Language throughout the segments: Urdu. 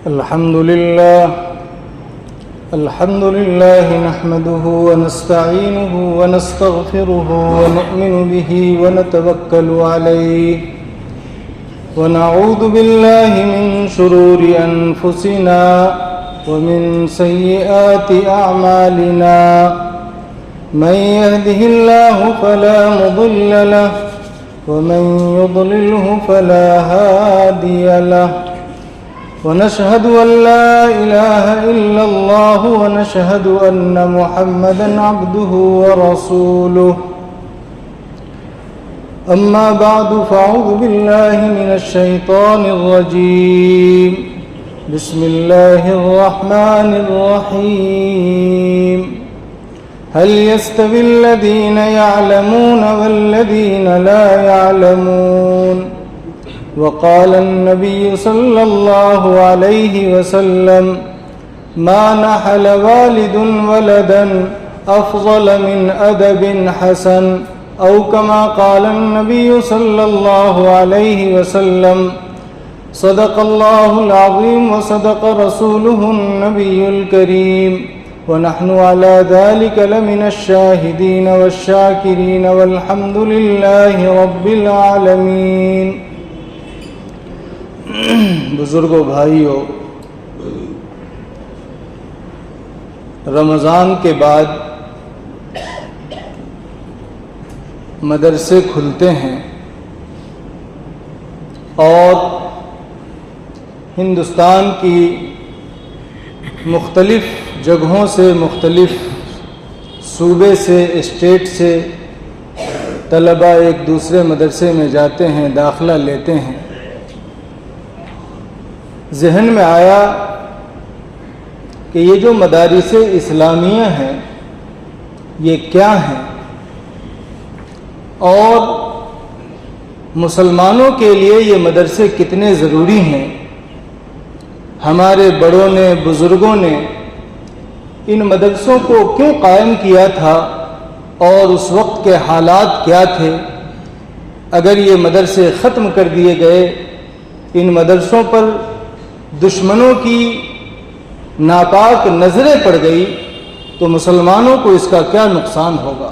الحمد لله نحمده ونستعينه ونستغفره ونؤمن به ونتوكل عليه ونعوذ بالله من شرور أنفسنا ومن سيئات أعمالنا من يهده الله فلا مضل له ومن يضلله فلا هادي له ونشهد أن لا إله إلا الله ونشهد أن محمدًا عبده ورسوله أما بعد فأعوذ بالله من الشيطان الرجيم بسم الله الرحمن الرحيم هل يستوي الذين يعلمون والذين لا يعلمون وقال النبي صلى الله عليه وسلم ما نحل والد ولدا أفضل من أدب حسن أو كما قال النبي صلى الله عليه وسلم صدق الله العظيم وصدق رسوله النبي الكريم ونحن على ذلك لمن الشاهدين والشاكرين والحمد لله رب العالمين. بزرگوں، بھائیوں، رمضان کے بعد مدرسے کھلتے ہیں اور ہندوستان کی مختلف جگہوں سے، مختلف صوبے سے، اسٹیٹ سے طلباء ایک دوسرے مدرسے میں جاتے ہیں، داخلہ لیتے ہیں. ذہن میں آیا کہ یہ جو مدارس اسلامیہ ہیں یہ کیا ہیں اور مسلمانوں کے لیے یہ مدرسے کتنے ضروری ہیں. ہمارے بڑوں نے، بزرگوں نے ان مدرسوں کو کیوں قائم کیا تھا اور اس وقت کے حالات کیا تھے. اگر یہ مدرسے ختم کر دیے گئے، ان مدرسوں پر دشمنوں کی ناپاک نظریں پڑ گئی تو مسلمانوں کو اس کا کیا نقصان ہوگا.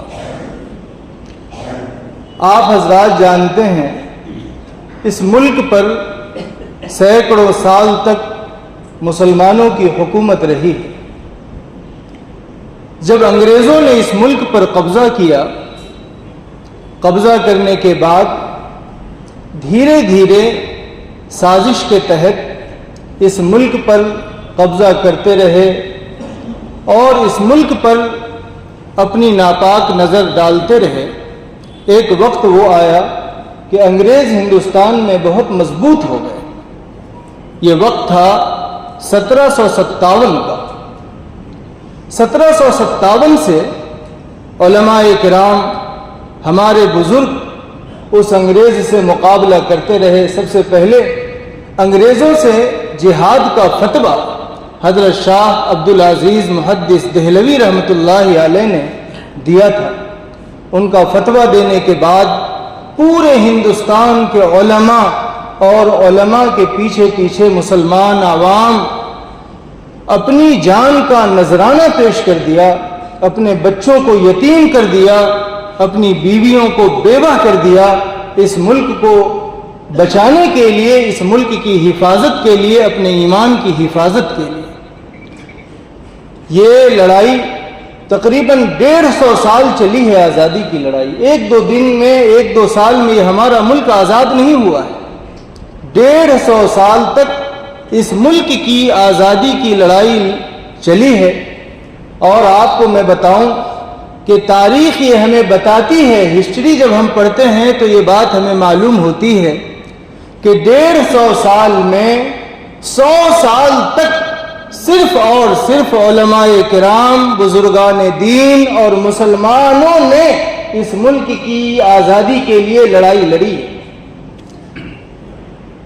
آپ حضرات جانتے ہیں اس ملک پر سینکڑوں سال تک مسلمانوں کی حکومت رہی. جب انگریزوں نے اس ملک پر قبضہ کیا، قبضہ کرنے کے بعد دھیرے دھیرے سازش کے تحت اس ملک پر قبضہ کرتے رہے اور اس ملک پر اپنی ناپاک نظر ڈالتے رہے. ایک وقت وہ آیا کہ انگریز ہندوستان میں بہت مضبوط ہو گئے. یہ وقت تھا 1757 کا. 1757 سے علماء کرام، ہمارے بزرگ اس انگریز سے مقابلہ کرتے رہے. سب سے پہلے انگریزوں سے جہاد کا فتویٰ حضرت شاہ عبدالعزیز محدث دہلوی رحمۃ اللہ علیہ نے دیا تھا. ان کا فتویٰ دینے کے بعد پورے ہندوستان کے علماء اور علماء کے پیچھے پیچھے مسلمان عوام اپنی جان کا نذرانہ پیش کر دیا، اپنے بچوں کو یتیم کر دیا، اپنی بیویوں کو بیوہ کر دیا. اس ملک کو بچانے کے لیے، اس ملک کی حفاظت کے لیے، اپنے ایمان کی حفاظت کے لیے. یہ لڑائی تقریباً 150 سال چلی ہے. آزادی کی لڑائی ایک دو دن میں، ایک دو سال میں یہ ہمارا ملک آزاد نہیں ہوا ہے. 150 سال تک اس ملک کی آزادی کی لڑائی چلی ہے. اور آپ کو میں بتاؤں کہ تاریخ یہ ہمیں بتاتی ہے، ہسٹری جب ہم پڑھتے ہیں تو یہ بات ہمیں معلوم ہوتی ہے کہ 150 سال میں 100 سال تک صرف اور صرف علماء کرام، بزرگان دین اور مسلمانوں نے اس ملک کی آزادی کے لیے لڑائی لڑی.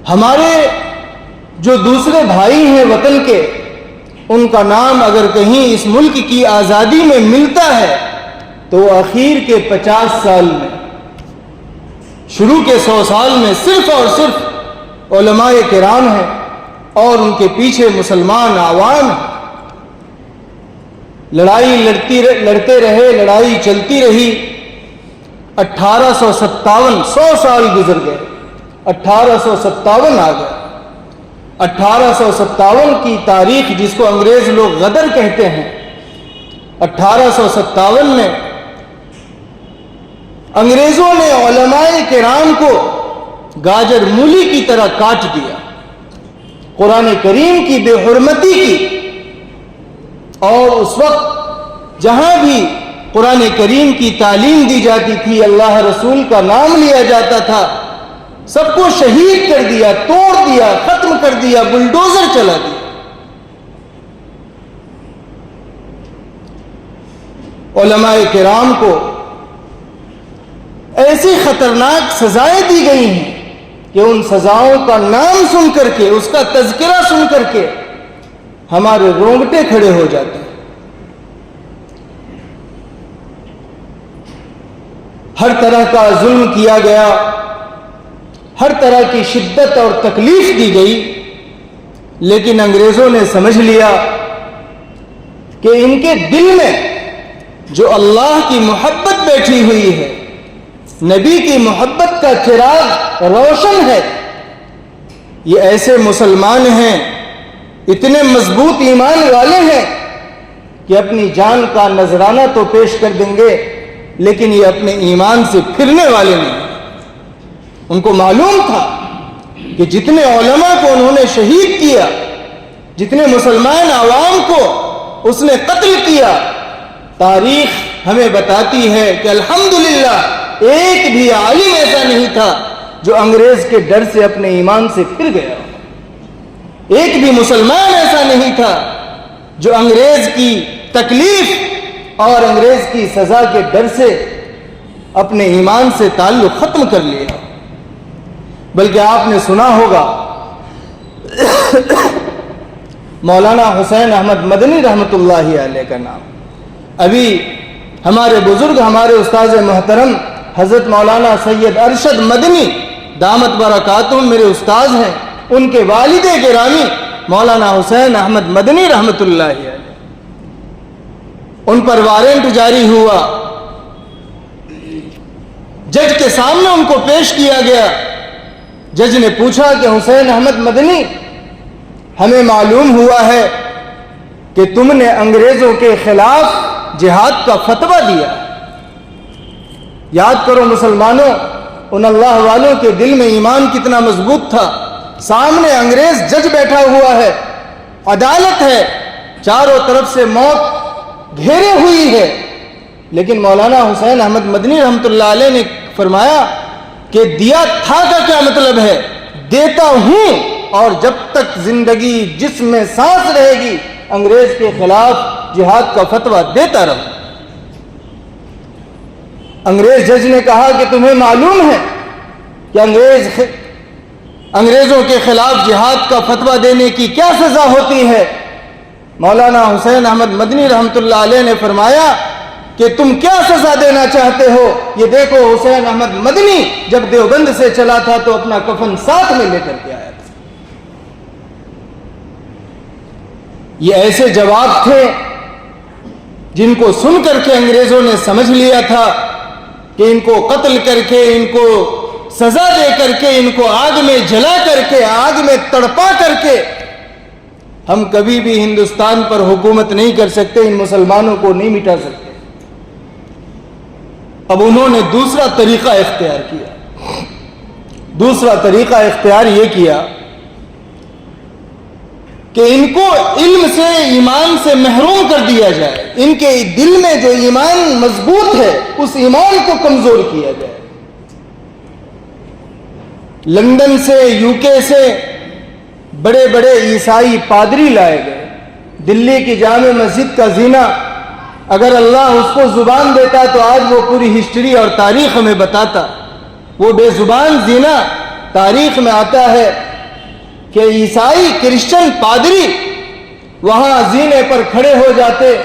ہمارے جو دوسرے بھائی ہیں وطن کے، ان کا نام اگر کہیں اس ملک کی آزادی میں ملتا ہے تو اخیر کے 50 سال میں، شروع کے 100 سال میں صرف اور صرف علماء کرام ہیں اور ان کے پیچھے مسلمان عوام. لڑائی لڑتے رہے, لڑائی چلتی رہی. 1857 100 سال گزر گئے, 1857 آ گئے. 1857 کی تاریخ جس کو انگریز لوگ غدر کہتے ہیں, 1857 میں انگریزوں نے علماء کرام کو گاجر مولی کی طرح کاٹ دیا, قرآن کریم کی بے حرمتی کی. اور اس وقت جہاں بھی قرآن کریم کی تعلیم دی جاتی تھی, اللہ رسول کا نام لیا جاتا تھا, سب کو شہید کر دیا, توڑ دیا, ختم کر دیا, بلڈوزر چلا دیا. علماء کرام کو ایسی خطرناک سزائیں دی گئی ہیں کہ ان سزاؤں کا نام سن کر کے, اس کا تذکرہ سن کر کے ہمارے رونگٹے کھڑے ہو جاتے ہیں. ہر طرح کا ظلم کیا گیا, ہر طرح کی شدت اور تکلیف دی گئی, لیکن انگریزوں نے سمجھ لیا کہ ان کے دل میں جو اللہ کی محبت بیٹھی ہوئی ہے, نبی کی محبت کا چراغ روشن ہے, یہ ایسے مسلمان ہیں, اتنے مضبوط ایمان والے ہیں کہ اپنی جان کا نذرانہ تو پیش کر دیں گے, لیکن یہ اپنے ایمان سے پھرنے والے نہیں. ان کو معلوم تھا کہ جتنے علماء کو انہوں نے شہید کیا, جتنے مسلمان عوام کو اس نے قتل کیا, تاریخ ہمیں بتاتی ہے کہ الحمدللہ ایک بھی عالم ایسا نہیں تھا جو انگریز کے ڈر سے اپنے ایمان سے پھر گیا. ایک بھی مسلمان ایسا نہیں تھا جو انگریز کی تکلیف اور انگریز کی سزا کے ڈر سے اپنے ایمان سے تعلق ختم کر لیا. بلکہ آپ نے سنا ہوگا مولانا حسین احمد مدنی رحمۃ اللہ علیہ کا نام. ابھی ہمارے بزرگ, ہمارے استاذ محترم حضرت مولانا سید ارشد مدنی دامت برکاتہم میرے استاذ ہیں, ان کے والد گرامی مولانا حسین احمد مدنی رحمۃ اللہ علیہ, ان پر وارنٹ جاری ہوا, جج کے سامنے ان کو پیش کیا گیا. جج نے پوچھا کہ حسین احمد مدنی, ہمیں معلوم ہوا ہے کہ تم نے انگریزوں کے خلاف جہاد کا فتویٰ دیا. یاد کرو مسلمانوں, ان اللہ والوں کے دل میں ایمان کتنا مضبوط تھا. سامنے انگریز جج بیٹھا ہوا ہے, عدالت ہے, چاروں طرف سے موت گھیرے ہوئی ہے, لیکن مولانا حسین احمد مدنی رحمۃ اللہ علیہ نے فرمایا کہ دیا تھا کا کیا مطلب ہے, دیتا ہوں, اور جب تک زندگی جسم میں سانس رہے گی انگریز کے خلاف جہاد کا فتویٰ دیتا رہوں. انگریز جج نے کہا کہ تمہیں معلوم ہے کہ انگریزوں کے خلاف جہاد کا فتویٰ دینے کی کیا سزا ہوتی ہے؟ مولانا حسین احمد مدنی رحمۃ اللہ علیہ نے فرمایا کہ تم کیا سزا دینا چاہتے ہو؟ یہ دیکھو, حسین احمد مدنی جب دیوبند سے چلا تھا تو اپنا کفن ساتھ میں لے کر کے آیا تھا. یہ ایسے جواب تھے جن کو سن کر کے انگریزوں نے سمجھ لیا تھا کہ ان کو قتل کر کے, ان کو سزا دے کر کے, ان کو آگ میں جلا کر کے, آگ میں تڑپا کر کے ہم کبھی بھی ہندوستان پر حکومت نہیں کر سکتے, ان مسلمانوں کو نہیں مٹا سکتے. اب انہوں نے دوسرا طریقہ اختیار کیا. دوسرا طریقہ اختیار یہ کیا کہ ان کو علم سے, ایمان سے محروم کر دیا جائے. ان کے دل میں جو ایمان مضبوط ہے اس ایمان کو کمزور کیا جائے. لندن سے, یو کے سے بڑے بڑے عیسائی پادری لائے گئے. دلی کی جامع مسجد کا زینہ, اگر اللہ اس کو زبان دیتا تو آج وہ پوری ہسٹری اور تاریخ ہمیں بتاتا. وہ بے زبان زینہ تاریخ میں آتا ہے کہ عیسائی کرسچن پادری وہاں زینے پر کھڑے ہو جاتے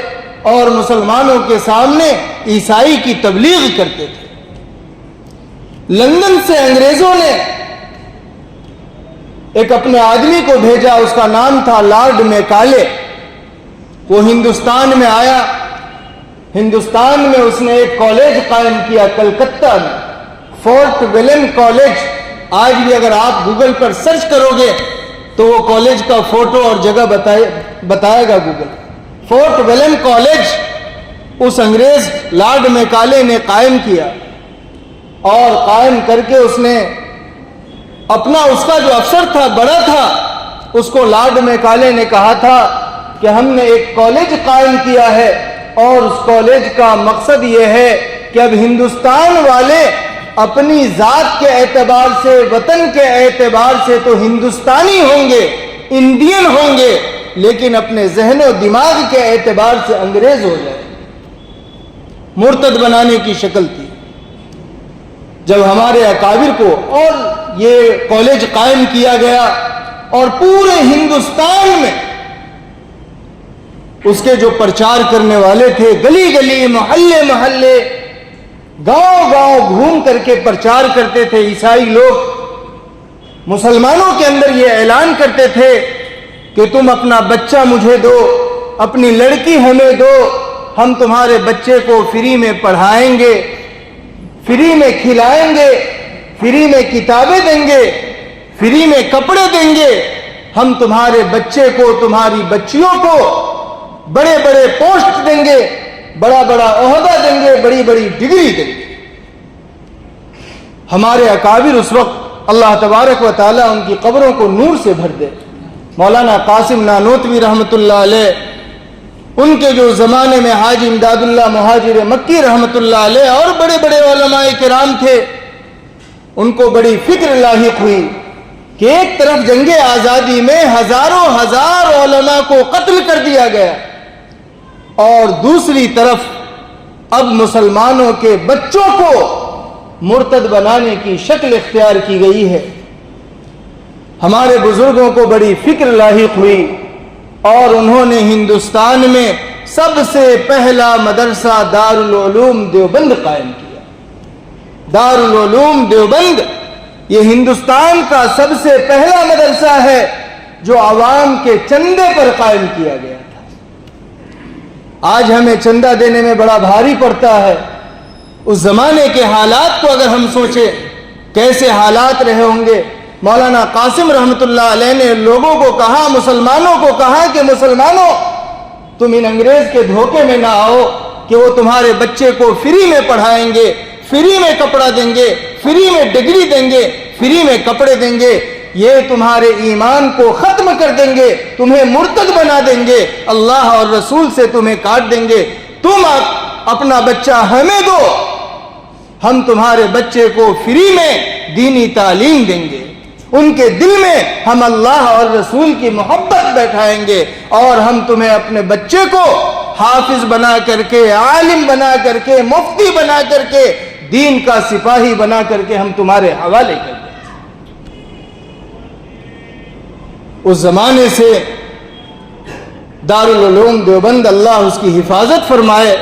اور مسلمانوں کے سامنے عیسائی کی تبلیغ کرتے تھے. لندن سے انگریزوں نے ایک اپنے آدمی کو بھیجا، اس کا نام تھا لارڈ میکالے۔ وہ ہندوستان میں آیا، ہندوستان میں اس نے ایک کالج قائم کیا کلکتہ میں، فورٹ ولیم کالج۔ آج بھی اگر آپ گوگل پر سرچ کرو گے تو وہ کالج کا فوٹو اور جگہ بتائے گا گوگل۔ فورٹ ولیم کالج اس انگریز لارڈ میکالے نے قائم کیا، اور قائم کر کے اس نے اپنا، اس کا جو افسر تھا بڑا تھا، اس کو لارڈ میکالے نے کہا تھا کہ ہم نے ایک کالج قائم کیا ہے، اور اس کالج کا مقصد یہ ہے کہ اب ہندوستان والے اپنی ذات کے اعتبار سے، وطن کے اعتبار سے تو ہندوستانی ہوں گے، انڈین ہوں گے، لیکن اپنے ذہن و دماغ کے اعتبار سے انگریز ہو جائے۔ مرتد بنانے کی شکل تھی۔ جب ہمارے اکابر کو اور یہ کالج قائم کیا گیا، اور پورے ہندوستان میں اس کے جو پرچار کرنے والے تھے، گلی گلی، محلے محلے، گاؤں گاؤں گھوم کر کے پرچار کرتے تھے۔ عیسائی لوگ مسلمانوں کے اندر یہ اعلان کرتے تھے کہ تم اپنا بچہ مجھے دو، اپنی لڑکی ہمیں دو، ہم تمہارے بچے کو فری میں پڑھائیں گے، فری میں کھلائیں گے، فری میں کتابیں دیں گے، فری میں کپڑے دیں گے، ہم تمہارے بچے کو، تمہاری بچیوں کو بڑے بڑے پوسٹ دیں گے، بڑا بڑا عہدہ دیں گے، بڑی بڑی ڈگری دیں گے۔ ہمارے اکابر اس وقت اللہ تبارک و تعالیٰ ان کی قبروں کو نور سے بھر دے۔ مولانا قاسم نانوتوی رحمۃ اللہ علیہ، ان کے جو زمانے میں حاجی امداد اللہ مہاجر مکی رحمۃ اللہ علیہ اور بڑے بڑے علماء کرام تھے، ان کو بڑی فکر لاحق ہوئی کہ ایک طرف جنگ آزادی میں ہزاروں ہزار علماء کو قتل کر دیا گیا، اور دوسری طرف اب مسلمانوں کے بچوں کو مرتد بنانے کی شکل اختیار کی گئی ہے۔ ہمارے بزرگوں کو بڑی فکر لاحق ہوئی، اور انہوں نے ہندوستان میں سب سے پہلا مدرسہ دارالعلوم دیوبند قائم کیا۔ دارالعلوم دیوبند یہ ہندوستان کا سب سے پہلا مدرسہ ہے جو عوام کے چندے پر قائم کیا گیا تھا۔ آج ہمیں چندہ دینے میں بڑا بھاری پڑتا ہے۔ اس زمانے کے حالات کو اگر ہم سوچیں، کیسے حالات رہے ہوں گے۔ مولانا قاسم رحمۃ اللہ علیہ نے لوگوں کو کہا، مسلمانوں کو کہا کہ مسلمانوں، تم ان انگریز کے دھوکے میں نہ آؤ کہ وہ تمہارے بچے کو فری میں پڑھائیں گے، فری میں کپڑا دیں گے، فری میں ڈگری دیں گے، فری میں کپڑے دیں گے، یہ تمہارے ایمان کو ختم کر دیں گے، تمہیں مرتد بنا دیں گے، اللہ اور رسول سے تمہیں کاٹ دیں گے۔ تم اپنا بچہ ہمیں دو، ہم تمہارے بچے کو فری میں دینی تعلیم دیں گے، ان کے دل میں ہم اللہ اور رسول کی محبت بیٹھائیں گے، اور ہم تمہیں اپنے بچے کو حافظ بنا کر کے، عالم بنا کر کے، مفتی بنا کر کے، دین کا سپاہی بنا کر کے ہم تمہارے حوالے کر دیں۔ اس زمانے سے دارالعلوم دیوبند، اللہ اس کی حفاظت فرمائے،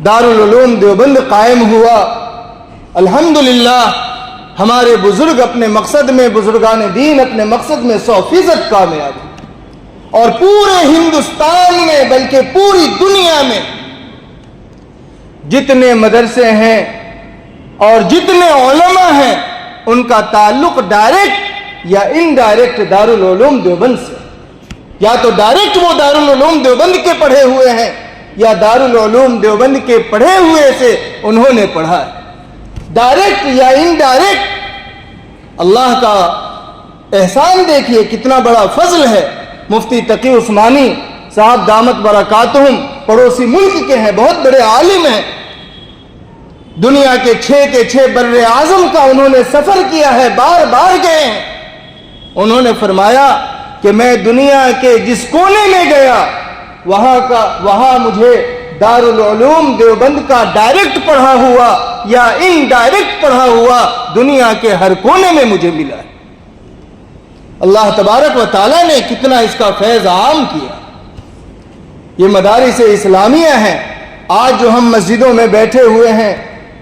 دارالعلوم دیوبند قائم ہوا۔ الحمدللہ ہمارے بزرگ اپنے مقصد میں، بزرگان دین اپنے مقصد میں 100% کامیاب ہیں، اور پورے ہندوستان میں بلکہ پوری دنیا میں جتنے مدرسے ہیں اور جتنے علماء ہیں، ان کا تعلق ڈائریکٹ یا انڈائریکٹ دارالعلوم دیوبند سے۔ یا تو ڈائریکٹ وہ دارالعلوم دیوبند کے پڑھے ہوئے ہیں، یا دارالعلوم دیوبند کے پڑھے ہوئے سے انہوں نے پڑھا ہے، ڈائریکٹ یا انڈائریکٹ۔ اللہ کا احسان دیکھیے، کتنا بڑا فضل ہے۔ مفتی تقی عثمانی صاحب دامت برکاتہم پڑوسی ملک کے ہیں، بہت بڑے عالم ہیں، دنیا کے 6 کے 6 بر اعظم کا انہوں نے سفر کیا ہے، بار بار گئے ہیں۔ انہوں نے فرمایا کہ میں دنیا کے جس کونے میں گیا، وہاں مجھے دارالعلوم دیوبند کا ڈائریکٹ پڑھا ہوا یا انڈائریکٹ پڑھا ہوا دنیا کے ہر کونے میں مجھے ملا ہے۔ اللہ تبارک و تعالیٰ نے کتنا اس کا فیض عام کیا۔ یہ مدارس اسلامیہ ہیں۔ آج جو ہم مسجدوں میں بیٹھے ہوئے ہیں،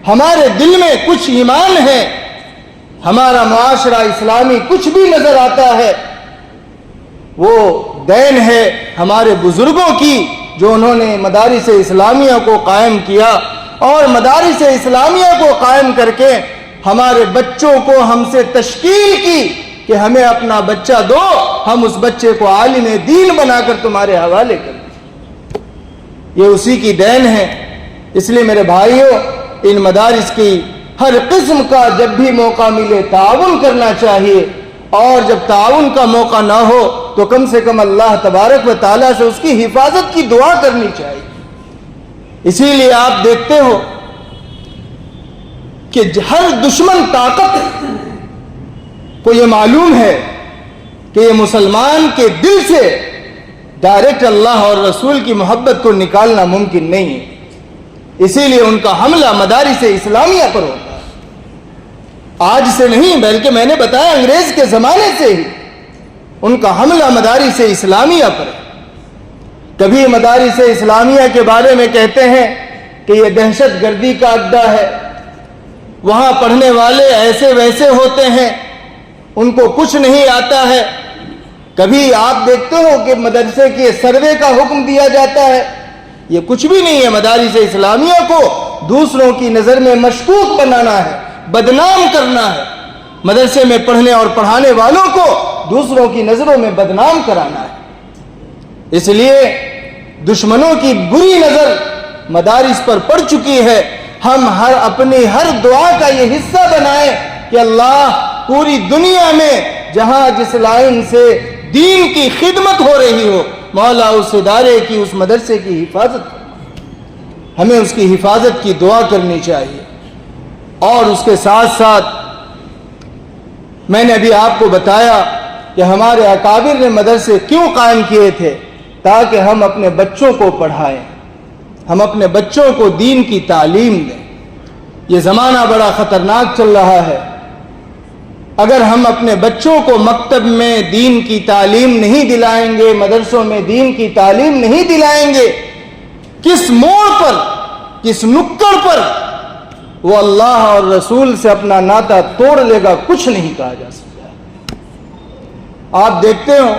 ہمارے دل میں کچھ ایمان ہے، ہمارا معاشرہ اسلامی کچھ بھی نظر آتا ہے وہ دین ہے ہمارے بزرگوں کی، جو انہوں نے مدارس اسلامیہ کو قائم کیا، اور مدارس اسلامیہ کو قائم کر کے ہمارے بچوں کو ہم سے تشکیل کی کہ ہمیں اپنا بچہ دو، ہم اس بچے کو عالم دین بنا کر تمہارے حوالے کر دیں۔ یہ اسی کی دین ہے۔ اس لیے میرے بھائیوں، ان مدارس کی ہر قسم کا جب بھی موقع ملے تعاون کرنا چاہیے، اور جب تعاون کا موقع نہ ہو تو کم سے کم اللہ تبارک و تعالیٰ سے اس کی حفاظت کی دعا کرنی چاہیے۔ اسی لیے آپ دیکھتے ہو کہ ہر دشمن طاقت کو یہ معلوم ہے کہ یہ مسلمان کے دل سے ڈائریکٹ اللہ اور رسول کی محبت کو نکالنا ممکن نہیں ہے، اسی لیے ان کا حملہ مدارس اسلامیہ پر ہوتا ہے۔ آج سے نہیں بلکہ میں نے بتایا انگریز کے زمانے سے ہی ان کا حملہ مدارس اسلامیہ پر ہے۔ کبھی مدارس اسلامیہ کے بارے میں کہتے ہیں کہ یہ دہشت گردی کا اڈا ہے، وہاں پڑھنے والے ایسے ویسے ہوتے ہیں، ان کو کچھ نہیں آتا ہے۔ کبھی آپ دیکھتے ہو کہ مدرسے کے سروے کا حکم دیا جاتا ہے، یہ کچھ بھی نہیں ہے۔ مدارس اسلامیہ کو دوسروں کی نظر میں مشکوک بنانا ہے، بدنام کرنا ہے، مدرسے میں پڑھنے اور پڑھانے والوں کو دوسروں کی نظروں میں بدنام کرانا ہے۔ اس لیے دشمنوں کی بری نظر مدارس پر پڑ چکی ہے۔ ہم اپنی ہر دعا کا یہ حصہ بنائیں کہ اللہ پوری دنیا میں جہاں جس لائن سے دین کی خدمت ہو رہی ہو، مولا اس ادارے کی، اس مدرسے کی حفاظت کرنا، ہمیں اس کی حفاظت کی دعا کرنی چاہیے۔ اور اس کے ساتھ ساتھ میں نے ابھی آپ کو بتایا کہ ہمارے اکابر نے مدرسے کیوں قائم کیے تھے، تاکہ ہم اپنے بچوں کو پڑھائیں، ہم اپنے بچوں کو دین کی تعلیم دیں۔ یہ زمانہ بڑا خطرناک چل رہا ہے۔ اگر ہم اپنے بچوں کو مکتب میں دین کی تعلیم نہیں دلائیں گے، مدرسوں میں دین کی تعلیم نہیں دلائیں گے، کس موڑ پر، کس نکڑ پر وہ اللہ اور رسول سے اپنا ناطہ توڑ لے گا، کچھ نہیں کہا جا سکتا۔ آپ دیکھتے ہو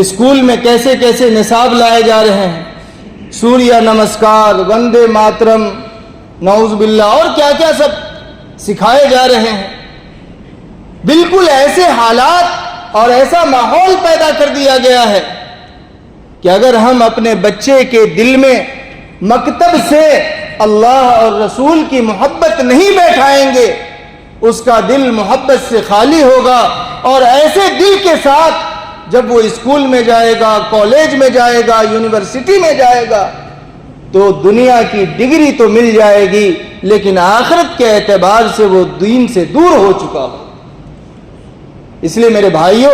اسکول میں کیسے کیسے نصاب لائے جا رہے ہیں، سوریہ نمسکار، وندے ماترم، نعوذ باللہ، اور کیا کیا سب سکھائے جا رہے ہیں۔ بالکل ایسے حالات اور ایسا ماحول پیدا کر دیا گیا ہے کہ اگر ہم اپنے بچے کے دل میں مکتب سے اللہ اور رسول کی محبت نہیں بیٹھائیں گے، اس کا دل محبت سے خالی ہوگا، اور ایسے دل کے ساتھ جب وہ اسکول میں جائے گا، کالج میں جائے گا، یونیورسٹی میں جائے گا، تو دنیا کی ڈگری تو مل جائے گی لیکن آخرت کے اعتبار سے وہ دین سے دور ہو چکا ہو۔ اس لیے میرے بھائیوں،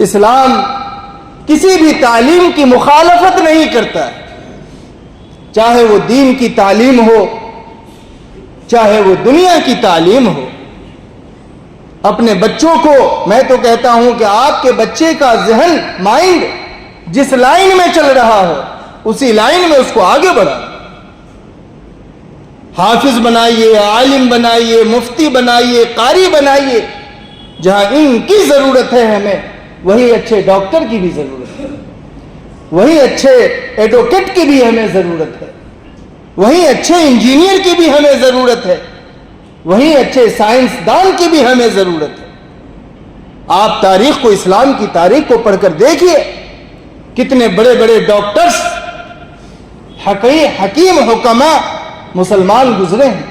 اسلام کسی بھی تعلیم کی مخالفت نہیں کرتا ہے، چاہے وہ دین کی تعلیم ہو، چاہے وہ دنیا کی تعلیم ہو۔ اپنے بچوں کو میں تو کہتا ہوں کہ آپ کے بچے کا ذہن، مائنڈ جس لائن میں چل رہا ہو اسی لائن میں اس کو آگے بڑھائیں، حافظ بنائیے، عالم بنائیے، مفتی بنائیے، قاری بنائیے۔ جہاں ان کی ضرورت ہے ہمیں، وہی اچھے ڈاکٹر کی بھی ضرورت ہے، وہی اچھے ایڈوکیٹ کی بھی ہمیں ضرورت ہے، وہی اچھے انجینئر کی بھی ہمیں ضرورت ہے، وہی اچھے سائنسدان کی بھی ہمیں ضرورت ہے۔ آپ تاریخ کو، اسلام کی تاریخ کو پڑھ کر دیکھیے، کتنے بڑے بڑے ڈاکٹرز، حکیم، حکماء مسلمان گزرے ہیں،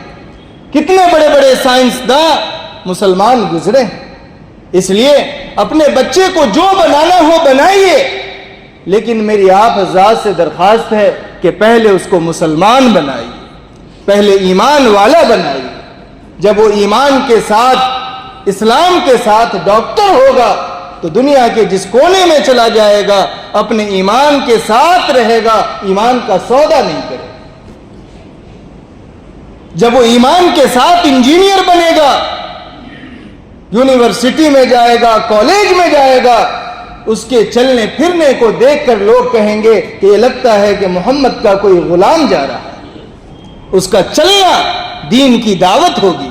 کتنے بڑے بڑے سائنسداں مسلمان گزرے ہیں۔ اس لیے اپنے بچے کو جو بنانا ہو بنائیے، لیکن میری آپ حضرات سے درخواست ہے کہ پہلے اس کو مسلمان بنائیے، پہلے ایمان والا بنائیے۔ جب وہ ایمان کے ساتھ، اسلام کے ساتھ ڈاکٹر ہوگا تو دنیا کے جس کونے میں چلا جائے گا اپنے ایمان کے ساتھ رہے گا، ایمان کا سودا نہیں کرے گا۔ جب وہ ایمان کے ساتھ انجینئر بنے گا، یونیورسٹی میں جائے گا، کالج میں جائے گا، اس کے چلنے پھرنے کو دیکھ کر لوگ کہیں گے کہ یہ لگتا ہے کہ محمد کا کوئی غلام جا رہا ہے۔ اس کا چلنا دین کی دعوت ہوگی،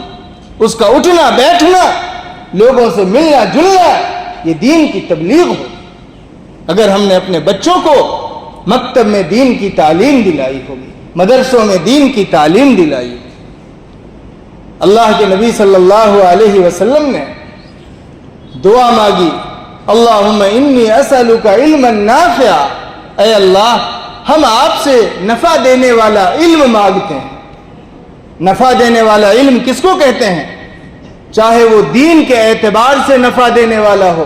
اس کا اٹھنا بیٹھنا، لوگوں سے ملنا جلنا، یہ دین کی تبلیغ ہو۔ اگر ہم نے اپنے بچوں کو مکتب میں دین کی تعلیم دلائی ہوگی، مدرسوں میں دین کی تعلیم دلائی ہوگی۔ اللہ کے نبی صلی اللہ علیہ وسلم نے دعا مانگی، اللہم انی اسألک علما نافعا، اے اللہ ہم آپ سے نفع دینے والا علم مانگتے ہیں۔ نفع دینے والا علم کس کو کہتے ہیں؟ چاہے وہ دین کے اعتبار سے نفع دینے والا ہو،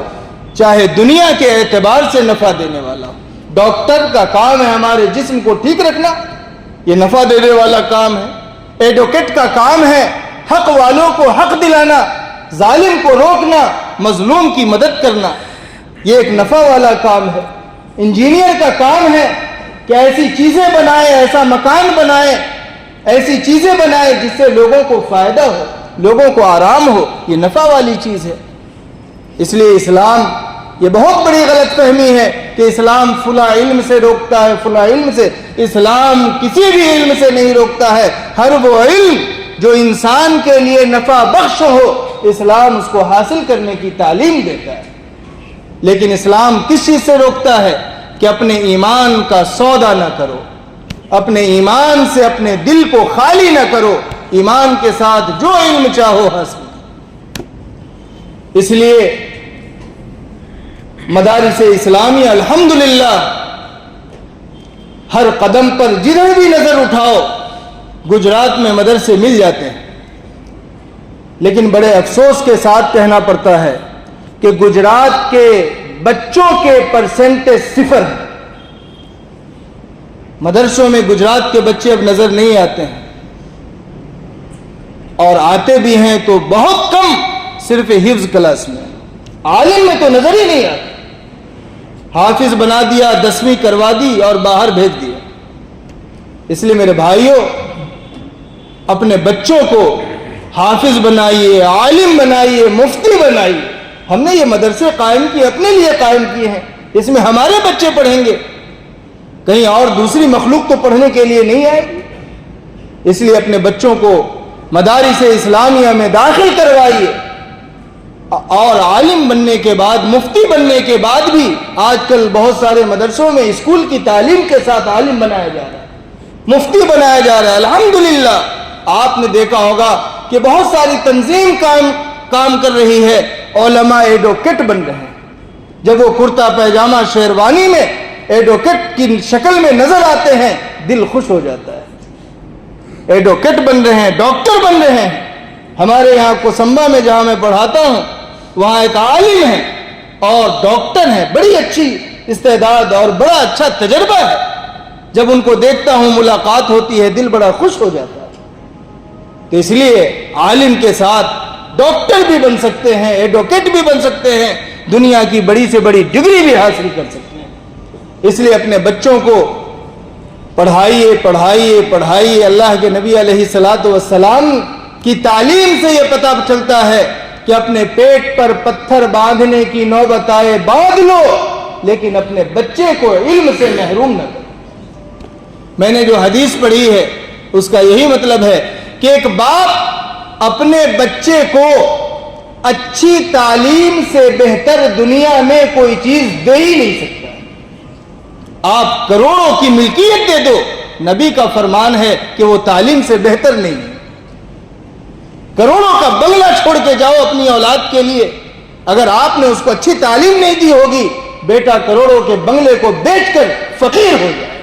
چاہے دنیا کے اعتبار سے نفع دینے والا ہو۔ ڈاکٹر کا کام ہے ہمارے جسم کو ٹھیک رکھنا، یہ نفع دینے والا کام ہے۔ ایڈوکیٹ کا کام ہے حق والوں کو حق دلانا، ظالم کو روکنا، مظلوم کی مدد کرنا، یہ ایک نفع والا کام ہے۔ انجینئر کا کام ہے کہ ایسی چیزیں بنائے، ایسا مکان بنائے، ایسی چیزیں بنائے جس سے لوگوں کو فائدہ ہو، لوگوں کو آرام ہو، یہ نفع والی چیز ہے۔ اس لیے اسلام، یہ بہت بڑی غلط فہمی ہے کہ اسلام فلاں علم سے روکتا ہے، فلاں علم سے۔ اسلام کسی بھی علم سے نہیں روکتا ہے، ہر وہ علم جو انسان کے لیے نفع بخش ہو، اسلام اس کو حاصل کرنے کی تعلیم دیتا ہے۔ لیکن اسلام کس چیز سے روکتا ہے؟ کہ اپنے ایمان کا سودا نہ کرو، اپنے ایمان سے اپنے دل کو خالی نہ کرو، ایمان کے ساتھ جو علم چاہو حاصل کرو۔ اس لیے مدارس اسلامیہ الحمدللہ ہر قدم پر جدھر بھی نظر اٹھاؤ گجرات میں مدرسے مل جاتے ہیں، لیکن بڑے افسوس کے ساتھ کہنا پڑتا ہے کہ گجرات کے بچوں کے پرسنٹیج 0 ہے۔ مدرسوں میں گجرات کے بچے اب نظر نہیں آتے ہیں، اور آتے بھی ہیں تو بہت کم، صرف حفظ کلاس میں، عالم میں تو نظر ہی نہیں آتے۔ حافظ بنا دیا، 10ویں کروا دی اور باہر بھیج دیا۔ اس لیے میرے بھائیوں، اپنے بچوں کو حافظ بنائیے، عالم بنائیے، مفتی بنائیے۔ ہم نے یہ مدرسے قائم کیے، اپنے لیے قائم کیے ہیں، اس میں ہمارے بچے پڑھیں گے، کہیں اور دوسری مخلوق تو پڑھنے کے لیے نہیں آئے گی۔ اس لیے اپنے بچوں کو مدارس اسلامیہ میں داخل کروائیے، اور عالم بننے کے بعد، مفتی بننے کے بعد بھی آج کل بہت سارے مدرسوں میں اسکول کی تعلیم کے ساتھ عالم بنایا جا رہا ہے، مفتی بنایا جا رہا ہے۔ الحمدللہ آپ نے دیکھا ہوگا کہ بہت ساری تنظیم کام کر رہی ہے، علماء ایڈوکیٹ بن رہے ہیں۔ جب وہ کرتا پیجامہ شیروانی میں ایڈوکیٹ کی شکل میں نظر آتے ہیں، دل خوش ہو جاتا ہے۔ ایڈوکیٹ بن رہے ہیں، ڈاکٹر بن رہے ہیں۔ ہمارے یہاں کوسمبا میں جہاں میں پڑھاتا ہوں، وہاں ایک عالم ہے اور ڈاکٹر ہے، بڑی اچھی استعداد اور بڑا اچھا تجربہ ہے۔ جب ان کو دیکھتا ہوں، ملاقات ہوتی ہے، دل بڑا خوش ہو جاتا ہے۔ تو اس لیے عالم کے ساتھ ڈاکٹر بھی بن سکتے ہیں، ایڈوکیٹ بھی بن سکتے ہیں، دنیا کی بڑی سے بڑی ڈگری بھی حاصل کر سکتے ہیں۔ اس لیے اپنے بچوں کو پڑھائیے پڑھائیے پڑھائیے۔ اللہ کے نبی علیہ الصلوۃ والسلام کی تعلیم سے یہ پتہ چلتا ہے کہ اپنے پیٹ پر پتھر باندھنے کی نوبت آئے باندھ لو، لیکن اپنے بچے کو علم سے محروم نہ کرو۔ میں نے جو حدیث پڑھی ہے اس کا یہی مطلب ہے کہ ایک باپ اپنے بچے کو اچھی تعلیم سے بہتر دنیا میں کوئی چیز دے ہی نہیں سکتا۔ آپ کروڑوں کی ملکیت دے دو، نبی کا فرمان ہے کہ وہ تعلیم سے بہتر نہیں ہے۔ کروڑوں کا بنگلہ چھوڑ کے جاؤ اپنی اولاد کے لیے، اگر آپ نے اس کو اچھی تعلیم نہیں دی ہوگی، بیٹا کروڑوں کے بنگلے کو بیچ کر فقیر ہو جائے۔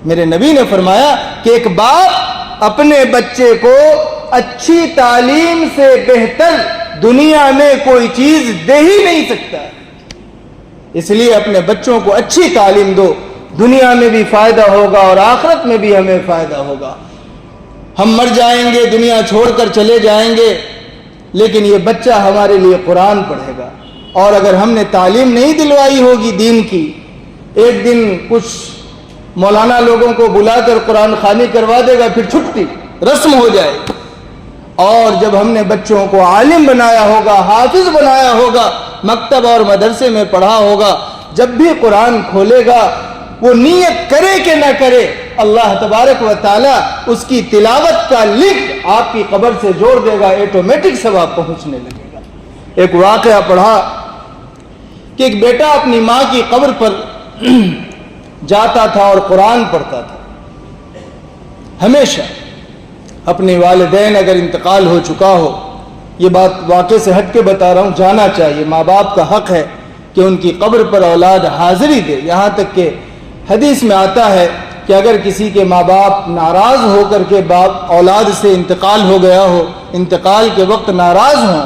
میرے نبی نے فرمایا کہ ایک باپ اپنے بچے کو اچھی تعلیم سے بہتر دنیا میں کوئی چیز دے ہی نہیں سکتا۔ اس لیے اپنے بچوں کو اچھی تعلیم دو، دنیا میں بھی فائدہ ہوگا اور آخرت میں بھی ہمیں فائدہ ہوگا۔ ہم مر جائیں گے، دنیا چھوڑ کر چلے جائیں گے، لیکن یہ بچہ ہمارے لیے قرآن پڑھے گا۔ اور اگر ہم نے تعلیم نہیں دلوائی ہوگی دین کی، ایک دن کچھ مولانا لوگوں کو بلا کر قرآن خوانی کروا دے گا، پھر چھٹی رسم ہو جائے۔ اور جب ہم نے بچوں کو عالم بنایا ہوگا، حافظ بنایا ہوگا، مکتب اور مدرسے میں پڑھا ہوگا، جب بھی قرآن کھولے گا وہ نیت کرے کہ نہ کرے، اللہ تبارک و تعالی اس کی تلاوت کا لنک آپ کی قبر سے جوڑ دے گا، آٹومیٹک ثواب پہنچنے لگے گا۔ ایک واقعہ پڑھا کہ ایک بیٹا اپنی ماں کی قبر پر جاتا تھا اور قرآن پڑھتا تھا۔ ہمیشہ اپنے والدین اگر انتقال ہو چکا ہو، یہ بات واقعے سے ہٹ کے بتا رہا ہوں، جانا چاہیے، ماں باپ کا حق ہے کہ ان کی قبر پر اولاد حاضری دے۔ یہاں تک کہ حدیث میں آتا ہے کہ اگر کسی کے ماں باپ ناراض ہو کر کے باپ اولاد سے انتقال ہو گیا ہو، انتقال کے وقت ناراض ہوں،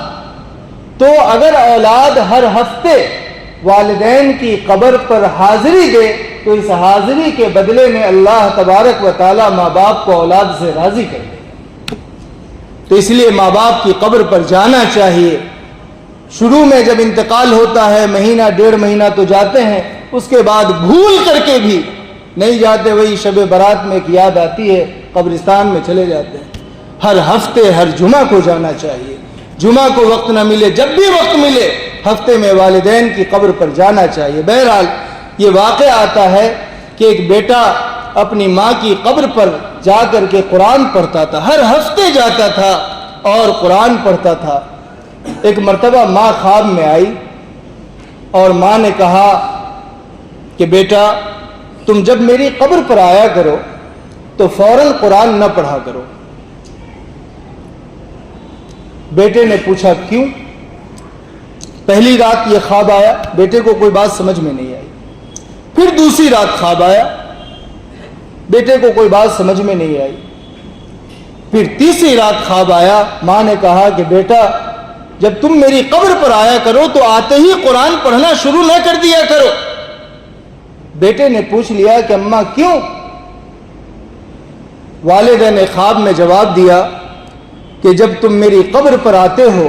تو اگر اولاد ہر ہفتے والدین کی قبر پر حاضری دے تو اس حاضری کے بدلے میں اللہ تبارک و تعالی ماں باپ کو اولاد سے راضی کر دے گا۔ تو اس لیے ماں باپ کی قبر پر جانا چاہیے۔ شروع میں جب انتقال ہوتا ہے، مہینہ ڈیڑھ مہینہ تو جاتے ہیں، اس کے بعد بھول کر کے بھی نہیں جاتے، وہی شب برات میں ایک یاد آتی ہے، قبرستان میں چلے جاتے ہیں۔ ہر ہفتے ہر جمعہ کو جانا چاہیے، جمعہ کو وقت نہ ملے، جب بھی وقت ملے ہفتے میں والدین کی قبر پر جانا چاہیے۔ بہرحال یہ واقعہ آتا ہے کہ ایک بیٹا اپنی ماں کی قبر پر جا کر کے قرآن پڑھتا تھا، ہر ہفتے جاتا تھا اور قرآن پڑھتا تھا۔ ایک مرتبہ ماں خواب میں آئی اور ماں نے کہا کہ بیٹا تم جب میری قبر پر آیا کرو تو فوراً قرآن نہ پڑھا کرو۔ بیٹے نے پوچھا کیوں؟ پہلی رات یہ خواب آیا، بیٹے کو کوئی بات سمجھ میں نہیں آئی۔ پھر دوسری رات خواب آیا، بیٹے کو کوئی بات سمجھ میں نہیں آئی۔ پھر تیسری رات خواب آیا، ماں نے کہا کہ بیٹا جب تم میری قبر پر آیا کرو تو آتے ہی قرآن پڑھنا شروع نہ کر دیا کرو۔ بیٹے نے پوچھ لیا کہ اماں کیوں؟ والدہ نے خواب میں جواب دیا کہ جب تم میری قبر پر آتے ہو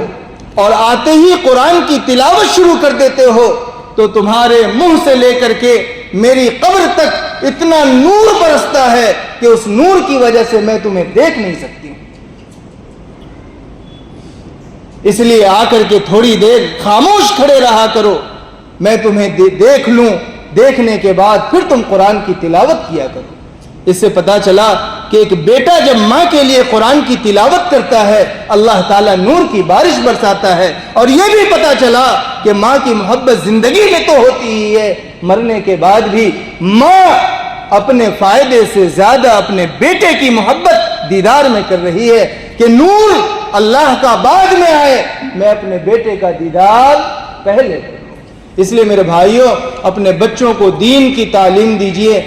اور آتے ہی قرآن کی تلاوت شروع کر دیتے ہو تو تمہارے منہ سے لے کر کے میری قبر تک اتنا نور برستا ہے کہ اس نور کی وجہ سے میں تمہیں دیکھ نہیں سکتی ہوں۔ اس لیے آ کر کے تھوڑی دیر خاموش کھڑے رہا کرو، میں تمہیں دیکھ لوں، دیکھنے کے بعد پھر تم قرآن کی تلاوت کیا کرو۔ اس سے پتا چلا کہ ایک بیٹا جب ماں کے لیے قرآن کی تلاوت کرتا ہے اللہ تعالیٰ نور کی بارش برساتا ہے۔ اور یہ بھی پتا چلا کہ ماں کی محبت زندگی میں تو ہوتی ہی ہے، مرنے کے بعد بھی ماں اپنے فائدے سے زیادہ اپنے بیٹے کی محبت دیدار میں کر رہی ہے کہ نور اللہ کا بعد میں آئے، میں اپنے بیٹے کا دیدار پہلے کروں۔ اس لیے میرے بھائیوں اپنے بچوں کو دین کی تعلیم دیجیے۔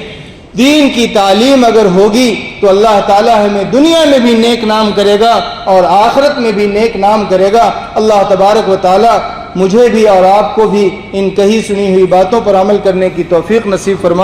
دین کی تعلیم اگر ہوگی تو اللہ تعالیٰ ہمیں دنیا میں بھی نیک نام کرے گا اور آخرت میں بھی نیک نام کرے گا۔ اللہ تبارک و تعالیٰ مجھے بھی اور آپ کو بھی ان کہی سنی ہوئی باتوں پر عمل کرنے کی توفیق نصیب فرمائے۔